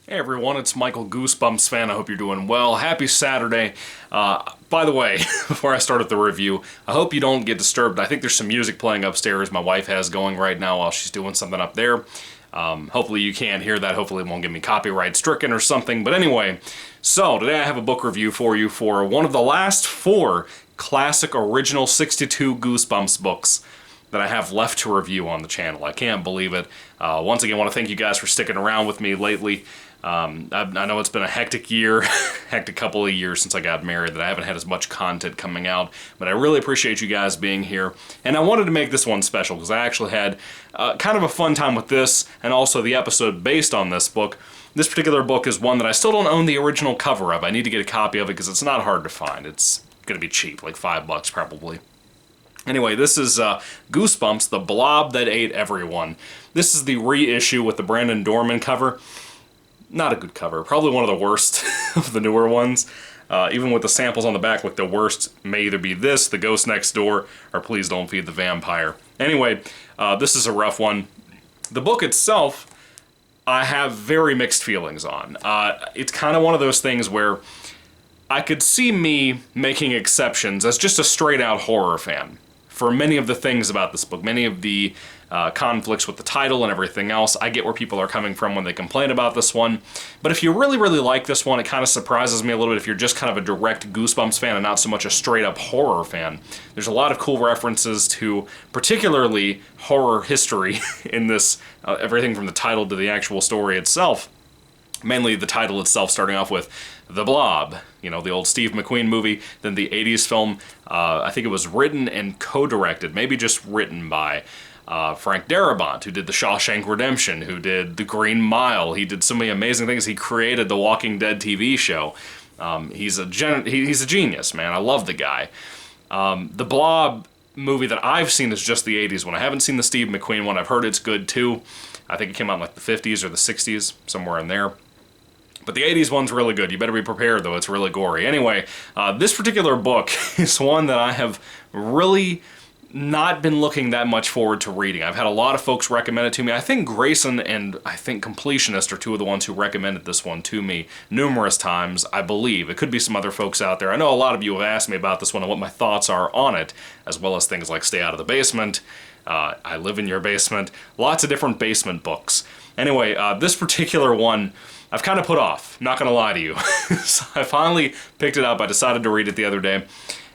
Hey everyone, it's Michael GoosebumpsFan. I hope you're doing well. Happy Saturday. By the way, before I start with the review, I hope you don't get disturbed. I think there's some music playing upstairs my wife has going right now while she's doing something up there. Hopefully you can't hear that. Hopefully it won't get me copyright stricken or something. But anyway, so today I have a book review for you for one of the last 4 classic original 62 Goosebumps books that I have left to review on the channel. I can't believe it. Once again, I want to thank you guys for sticking around with me lately. I know it's been a hectic year, hectic couple of years since I got married that I haven't had as much content coming out, but I really appreciate you guys being here. And I wanted to make this one special because I actually had kind of a fun time with this and also the episode based on this book. This particular book is one that I still don't own the original cover of. I need to get a copy of it because it's not hard to find. It's going to be cheap, like $5 probably. Anyway, this is Goosebumps, the Blob That Ate Everyone. This is the reissue with the Brandon Dorman cover. Not a good cover. Probably one of the worst of the newer ones. Even with the samples on the back, like the worst may either be this, The Ghost Next Door, or Please Don't Feed the Vampire. Anyway, this is a rough one. The book itself, I have very mixed feelings on. It's kind of one of those things where I could see me making exceptions as just a straight-out horror fan for many of the things about this book, many of the conflicts with the title and everything else. I get where people are coming from when they complain about this one. But if you really, really like this one, it kind of surprises me a little bit if you're just kind of a direct Goosebumps fan and not so much a straight-up horror fan. There's a lot of cool references to particularly horror history in this, everything from the title to the actual story itself. Mainly the title itself starting off with The Blob, you know, the old Steve McQueen movie, then the 80s film. I think it was written and co-directed, maybe just written by Frank Darabont, who did The Shawshank Redemption, who did The Green Mile. He did so many amazing things. He created the Walking Dead TV show. He's a genius, man. I love the guy. The Blob movie that I've seen is just the 80s one. I haven't seen the Steve McQueen one. I've heard it's good too. I think it came out in like the 50s or the 60s, somewhere in there. But the 80s one's really good. You better be prepared, though. It's really gory. Anyway, this particular book is one that I have really not been looking that much forward to reading. I've had a lot of folks recommend it to me. I think Grayson and I think Completionist are 2 of the ones who recommended this one to me numerous times, I believe. It could be some other folks out there. I know a lot of you have asked me about this one and what my thoughts are on it, as well as things like Stay Out of the Basement, I Live in Your Basement, lots of different basement books. Anyway, this particular one I've kind of put off, not gonna lie to you. So I finally picked it up. I decided to read it the other day.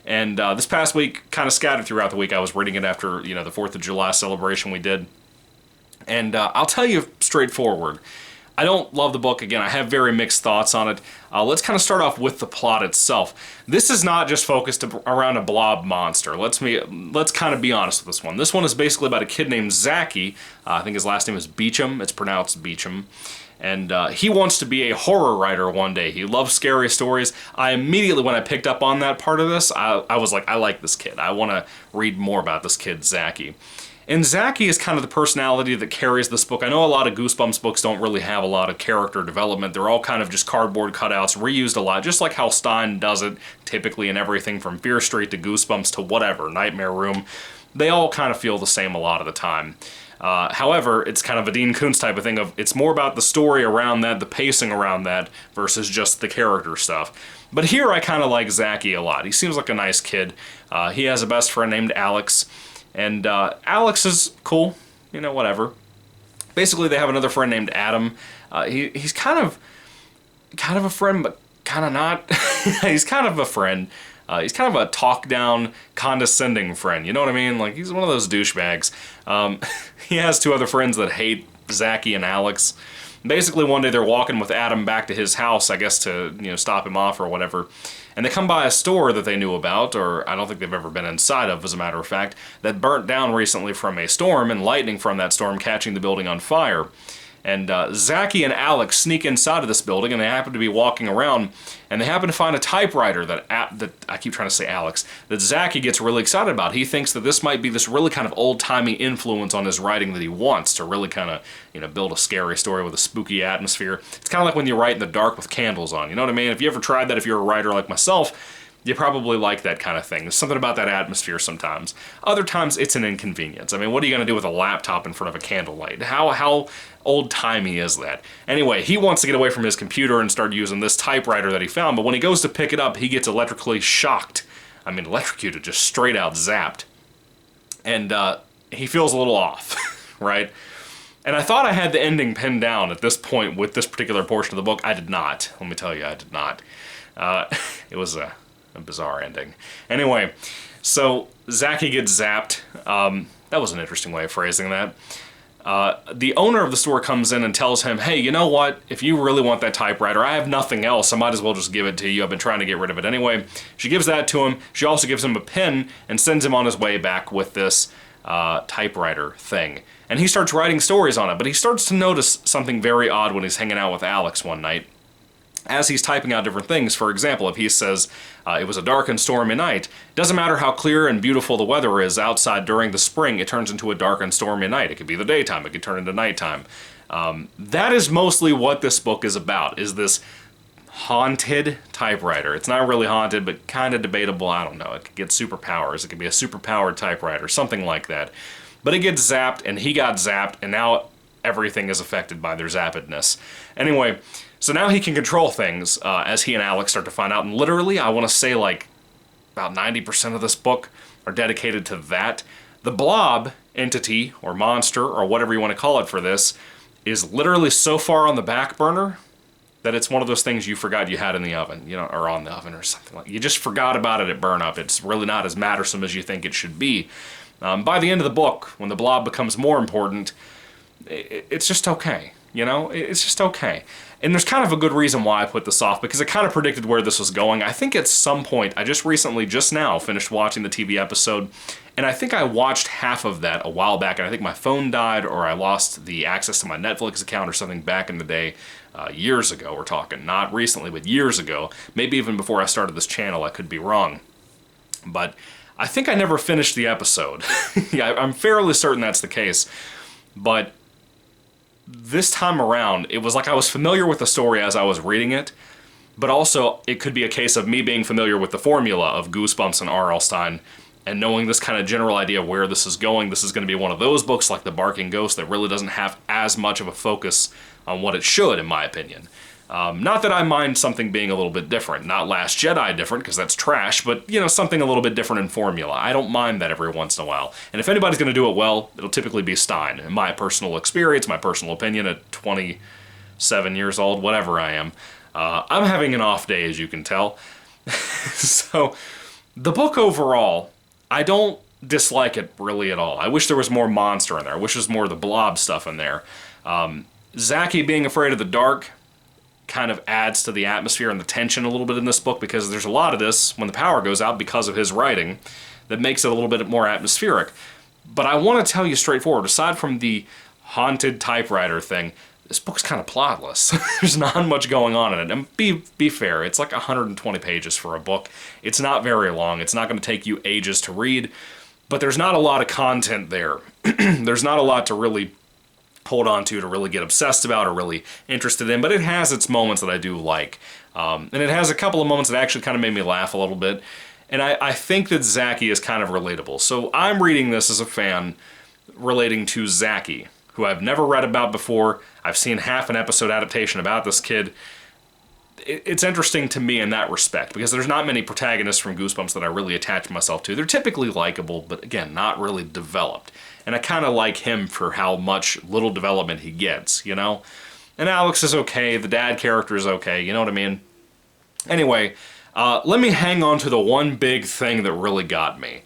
And this past week, kind of scattered throughout the week, I was reading it after, you know, the 4th of July celebration we did. And I'll tell you straightforward, I don't love the book. Again, I have very mixed thoughts on it. Let's kind of start off with the plot itself. This is not just focused around a blob monster. Let's kind of be honest with this one. This one is basically about a kid named Zachy. I think his last name is Beecham. It's pronounced Beecham. And he wants to be a horror writer one day. He loves scary stories. I immediately, when I picked up on that part of this, I was like, I like this kid. I want to read more about this kid, Zachy. And Zachy is kind of the personality that carries this book. I know a lot of Goosebumps books don't really have a lot of character development. They're all kind of just cardboard cutouts, reused a lot, just like how Stein does it, typically in everything from Fear Street to Goosebumps to whatever, Nightmare Room. They all kind of feel the same a lot of the time. However, it's kind of a Dean Koontz type of thing of, it's more about the story around that, the pacing around that, versus just the character stuff. But here I kind of like Zachy a lot. He seems like a nice kid. He has a best friend named Alex, and Alex is cool, you know, whatever. Basically, they have another friend named Adam. He's kind of a friend, but kind of not. He's kind of a friend. He's kind of a talk-down, condescending friend, you know what I mean? Like, he's one of those douchebags. He has 2 other friends that hate Zachy and Alex. Basically, one day they're walking with Adam back to his house, I guess to, you know, stop him off or whatever. And they come by a store that they knew about, or I don't think they've ever been inside of, as a matter of fact, that burnt down recently from a storm, and lightning from that storm catching the building on fire. And Zachy and Alex sneak inside of this building, and they happen to be walking around, and they happen to find a typewriter that I keep trying to say Alex, that Zachy gets really excited about. He thinks that this might be this really kind of old-timey influence on his writing that he wants to really kind of, you know, build a scary story with a spooky atmosphere. It's kind of like when you write in the dark with candles on, you know what I mean? If you ever tried that, if you're a writer like myself, you probably like that kind of thing. There's something about that atmosphere sometimes. Other times, it's an inconvenience. I mean, what are you going to do with a laptop in front of a candlelight? How old-timey is that? Anyway, he wants to get away from his computer and start using this typewriter that he found, but when he goes to pick it up, he gets electrically shocked. I mean, electrocuted, just straight out zapped. And he feels a little off, right? And I thought I had the ending pinned down at this point with this particular portion of the book. I did not. Let me tell you, I did not. It was a bizarre ending. Anyway, so Zachy gets zapped. That was an interesting way of phrasing that. The owner of the store comes in and tells him, hey, you know what? If you really want that typewriter, I have nothing else. I might as well just give it to you. I've been trying to get rid of it anyway. She gives that to him. She also gives him a pen and sends him on his way back with this typewriter thing. And he starts writing stories on it, but he starts to notice something very odd when he's hanging out with Alex one night. As he's typing out different things, for example, if he says, it was a dark and stormy night, it doesn't matter how clear and beautiful the weather is outside during the spring, it turns into a dark and stormy night. It could be the daytime, it could turn into nighttime. That is mostly what this book is about, is this haunted typewriter. It's not really haunted, but kind of debatable. I don't know. It could get superpowers. It could be a superpowered typewriter, something like that. But it gets zapped, and he got zapped, and now everything is affected by their zappedness. Anyway, so now he can control things as he and Alex start to find out. And literally, I want to say like about 90% of this book are dedicated to that. The Blob entity, or monster, or whatever you want to call it for this, is literally so far on the back burner that it's one of those things you forgot you had in the oven, you know, or on the oven or something like that. You just forgot about it at burn up. It's really not as mattersome as you think it should be. By the end of the book, when the Blob becomes more important, it's just okay, you know? It's just okay. And there's kind of a good reason why I put this off, because I kind of predicted where this was going. I think at some point, I just now, finished watching the TV episode, and I think I watched half of that a while back, and I think my phone died, or I lost the access to my Netflix account or something back in the day, years ago we're talking. Not recently, but years ago. Maybe even before I started this channel, I could be wrong. But I think I never finished the episode. Yeah, I'm fairly certain that's the case. But this time around, it was like I was familiar with the story as I was reading it, but also it could be a case of me being familiar with the formula of Goosebumps and R.L. Stine, and knowing this kind of general idea of where this is going. This is going to be one of those books like The Barking Ghost that really doesn't have as much of a focus on what it should, in my opinion. Not that I mind something being a little bit different. Not Last Jedi different, because that's trash, but, you know, something a little bit different in formula. I don't mind that every once in a while. And if anybody's going to do it well, it'll typically be Stein. In my personal experience, my personal opinion, at 27 years old, whatever I am, I'm having an off day, as you can tell. So, the book overall, I don't dislike it really at all. I wish there was more monster in there. I wish there was more of the Blob stuff in there. Zachy being afraid of the dark kind of adds to the atmosphere and the tension a little bit in this book, because there's a lot of this when the power goes out because of his writing that makes it a little bit more atmospheric. But I want to tell you straightforward, aside from the haunted typewriter thing, this book's kind of plotless. There's not much going on in it. And be fair, it's like 120 pages for a book. It's not very long. It's not going to take you ages to read, but there's not a lot of content there. There's not a lot to really hold on to really get obsessed about or really interested in, but it has its moments that I do like. And it has a couple of moments that actually kind of made me laugh a little bit. And I think that Zachy is kind of relatable. So I'm reading this as a fan relating to Zachy, who I've never read about before. I've seen half an episode adaptation about this kid. It's interesting to me in that respect, because there's not many protagonists from Goosebumps that I really attach myself to. They're typically likable, but again, not really developed. And I kind of like him for how much little development he gets, you know? And Alex is okay, the dad character is okay, you know what I mean? Anyway, let me hang on to the one big thing that really got me.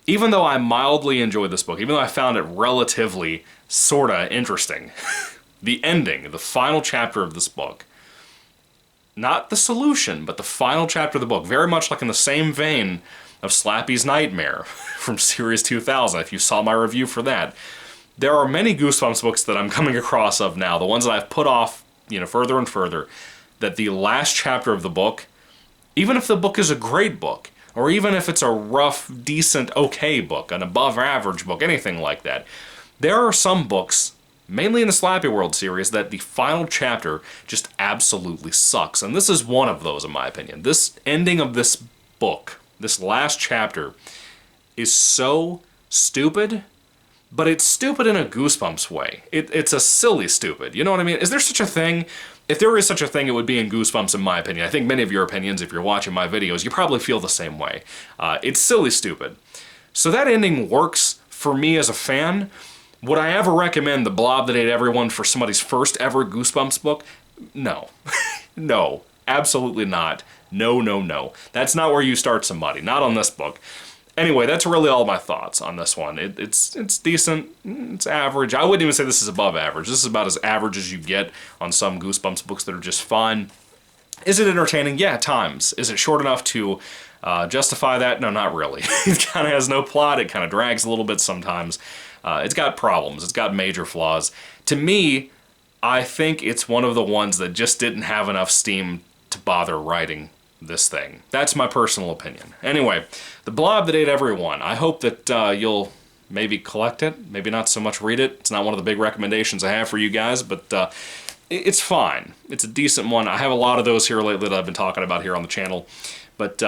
Even though I mildly enjoyed this book, even though I found it relatively sorta interesting, the ending, the final chapter of this book, not the solution, but the final chapter of the book, very much like in the same vein of Slappy's Nightmare from Series 2000, if you saw my review for that. There are many Goosebumps books that I'm coming across of now, the ones that I've put off, you know, further and further, that the last chapter of the book, even if the book is a great book, or even if it's a rough, decent, okay book, an above-average book, anything like that, there are some books, mainly in the Slappy World series, that the final chapter just absolutely sucks. And this is one of those, in my opinion. This ending of this book, this last chapter, is so stupid, but it's stupid in a Goosebumps way. It's a silly stupid, you know what I mean? Is there such a thing? If there is such a thing, it would be in Goosebumps, in my opinion. I think many of your opinions, if you're watching my videos, you probably feel the same way. It's silly stupid. So that ending works for me as a fan. Would I ever recommend The Blob That Ate Everyone for somebody's first ever Goosebumps book? No. No. Absolutely not. No, no, no. That's not where you start somebody. Not on this book. Anyway, that's really all my thoughts on this one. It's decent. It's average. I wouldn't even say this is above average. This is about as average as you get on some Goosebumps books that are just fun. Is it entertaining? Yeah, at times. Is it short enough to justify that? No, not really. It kind of has no plot. It kind of drags a little bit sometimes. It's got problems. It's got major flaws. To me, I think it's one of the ones that just didn't have enough steam to bother writing this thing. That's my personal opinion. Anyway, The Blob That Ate Everyone. I hope that you'll maybe collect it, maybe not so much read it. It's not one of the big recommendations I have for you guys, but it's fine. It's a decent one. I have a lot of those here lately that I've been talking about here on the channel, but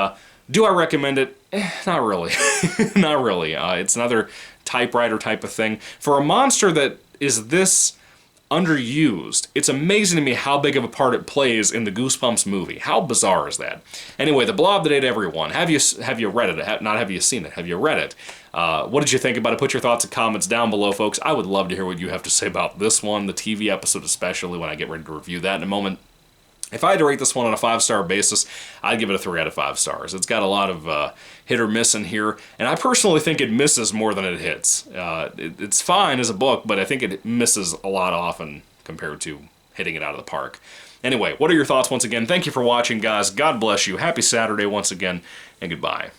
do I recommend it? Not really. Not really. It's another typewriter type of thing. For a monster that is this underused, it's amazing to me how big of a part it plays in the Goosebumps movie. How bizarre is that? Anyway, The Blob That Ate Everyone. Have you read it? Not have you seen it? Have you read it? What did you think about it? Put your thoughts and comments down below, folks. I would love to hear what you have to say about this one, the TV episode especially, when I get ready to review that in a moment. If I had to rate this one on a 5-star basis, I'd give it a 3 out of 5 stars. It's got a lot of hit or miss in here, and I personally think it misses more than it hits. It's fine as a book, but I think it misses a lot often compared to hitting it out of the park. Anyway, what are your thoughts once again? Thank you for watching, guys. God bless you. Happy Saturday once again, and goodbye.